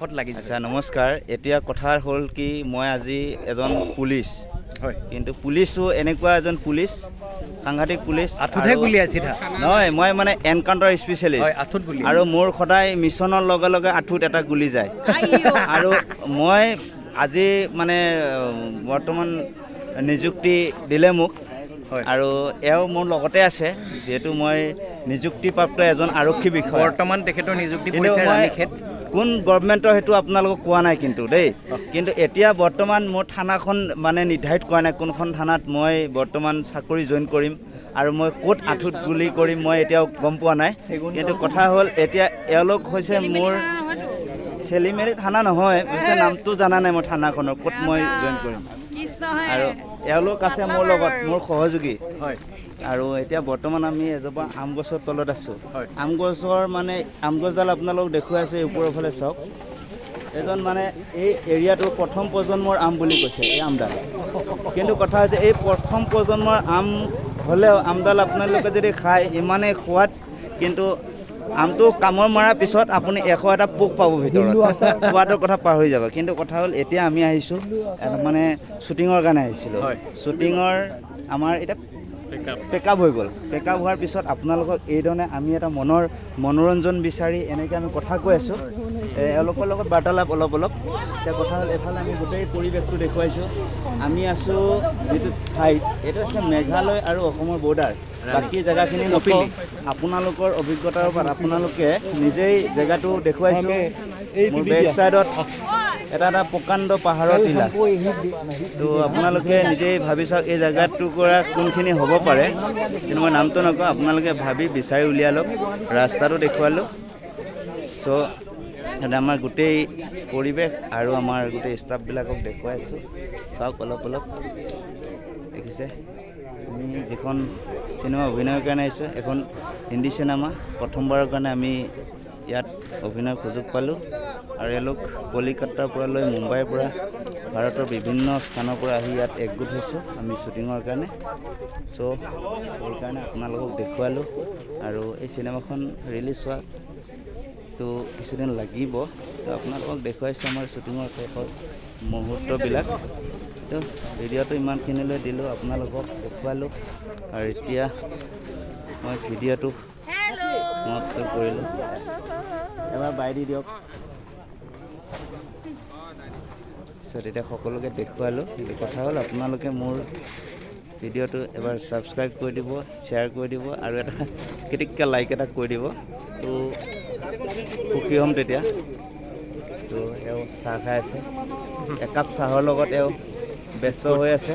মুখত লাগি আচ্ছা নমস্কাৰ এতিয়া কথা হ'ল কি মই আজি এজন পুলিচ হয় কিন্তু পুলিচো এনেকুৱা এজন পুলিচ সাংঘাতিক পুলিচ আঠুতহে গুলি আছিলা নহয় মই মানে এনকাউণ্টাৰ হয় স্পেচিয়েলিষ্ট আঠুত গুলি আৰু মোৰ সদায় মিছনৰ লগে লগে আঠুত এটা গুলি যায় আৰু মই আজি মানে বৰ্তমান নিযুক্তি দিলে মোক হয় আৰু এওঁ মোৰ লগতে আছে যিহেতু মই নিযুক্তিপ্ৰাপ্ত এজন আৰক্ষী বিষয়া বৰ্তমান তেখেতৰ নিযুক্তি কিন্তু পৰিছে মই ৰাণীখেত কোন গভৰ্ণমেণ্টৰ সেইটো আপোনালোকক কোৱা নাই কিন্তু দেই কিন্তু এতিয়া বৰ্তমান মোৰ থানাখন মানে নিৰ্ধাৰিত কৰা নাই কোনখন থানাত মই বৰ্তমান চাকৰি জইন কৰিম আৰু মই ক'ত আঁঠুত গুলি কৰিম মই এতিয়াও গম পোৱা নাই কিন্তু কথা হ'ল এতিয়া এওঁলোক হৈছে মোৰ খেলি মেলি থানা নহয় পিছে নামটো জানা নাই মই থানাখনৰ ক'ত মই জইন কৰিম আৰু এওঁলোক আছে মোৰ লগত মোৰ সহযোগী হয় আৰু এতিয়া বৰ্তমান আমি এজোপা আম গছৰ তলত আছোঁ হয় আম গছৰ মানে আম গছডাল আপোনালোক দেখুৱাই আছে ওপৰৰ ফালে চাওক এজন মানে এই এৰিয়াটোৰ প্ৰথম প্ৰজন্মৰ আম বুলি কৈছে এই আমডাল কিন্তু কথা হৈছে এই প্ৰথম প্ৰজন্মৰ আম হ'লেও আমডাল আপোনালোকে যদি খায় ইমানেই সোৱাদ কিন্তু আমটো কামোৰ মৰাৰ পিছত আপুনি 100টা পোক পাব ভিতৰত সোৱাদৰ কথা পাহৰি যাব কিন্তু কথা হ'ল এতিয়া আমি আহিছোঁ মানে শ্বুটিঙৰ কাৰণে আহিছিলোঁ হয়। শ্বুটিঙৰ আমাৰ এতিয়া পেকআপ হৈ গ'ল পেকআপ হোৱাৰ পিছত আপোনালোকক এইধৰণে আমি এটা মনোৰঞ্জন বিচাৰি এনেকৈ আমি কথা কৈ আছোঁ এওঁলোকৰ লগত বাৰ্তালাপ অলপ এতিয়া কথা হ'ল এফালে আমি গোটেই পৰিৱেশটো দেখুৱাইছোঁ আমি আছোঁ যিটো ঠাইত এইটো হৈছে মেঘালয় আৰু অসমৰ বৰ্ডাৰ বাকী জেগাখিনি নকওঁ আপোনালোকৰ অভিজ্ঞতাৰ ওপৰত আপোনালোকে নিজেই জেগাটো দেখুৱাইছোঁ মোৰ বেক ছাইডত এটা প্ৰকাণ্ড পাহাৰৰ টিলা তো আপোনালোকে নিজেই ভাবি চাওক এই জেগাটোৰ পৰা কোনখিনি হ'ব পাৰে কিন্তু মই নামটো নকওঁ আপোনালোকে ভাবি বিচাৰি উলিয়াই লওক ৰাস্তাটো দেখুৱালোঁ চ' আমাৰ গোটেই পৰিৱেশ আৰু আমাৰ গোটেই ষ্টাফবিলাকক দেখুৱাইছোঁ চাওক অলপ দেখিছে আমি যিখন চিনেমা অভিনয়ৰ কাৰণে আহিছোঁ এখন হিন্দী চিনেমা প্ৰথমবাৰৰ কাৰণে আমি ইয়াত অভিনয়ৰ সুযোগ পালোঁ আৰু এওঁলোক কলিকতাৰ পৰা লৈ মুম্বাইৰ পৰা ভাৰতৰ বিভিন্ন স্থানৰ পৰা আহি ইয়াত একগোট হৈছে আমি শ্বুটিঙৰ কাৰণে চ' সেইকাৰণে আপোনালোকক দেখুৱালোঁ আৰু এই চিনেমাখন ৰিলিজ হোৱাটো কিছুদিন লাগিব তো আপোনালোকক দেখুৱাইছোঁ আমাৰ শ্বুটিঙৰ শেষৰ মুহূৰ্তবিলাক তো ভিডিঅ'টো ইমানখিনিলৈ দিলোঁ আপোনালোকক দেখুৱালোঁ আৰু এতিয়া মই ভিডিঅ'টো সমাপ্ত কৰিলোঁ এবাৰ বাই দি দিয়ক পিছত এতিয়া সকলোকে দেখুৱালোঁ কিন্তু কথা হ'ল আপোনালোকে মোৰ ভিডিঅ'টো এবাৰ ছাবস্ক্ৰাইব কৰি দিব শ্বেয়াৰ কৰি দিব আৰু এটা কেতিককৈ লাইক এটা কৰি দিব তো সুখী হ'ম তেতিয়া তো এওঁ চাহ খাই আছে একাপ চাহৰ লগত এওঁ ব্যস্ত হৈ আছে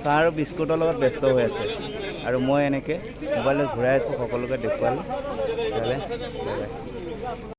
চাহ আৰু বিস্কুটৰ লগত ব্যস্ত হৈ আছে আৰু মই এনেকৈ মোবাইলত ঘূৰাই আছোঁ সকলোকে দেখুৱালোঁ তেতিয়াহ'লে বাই বাই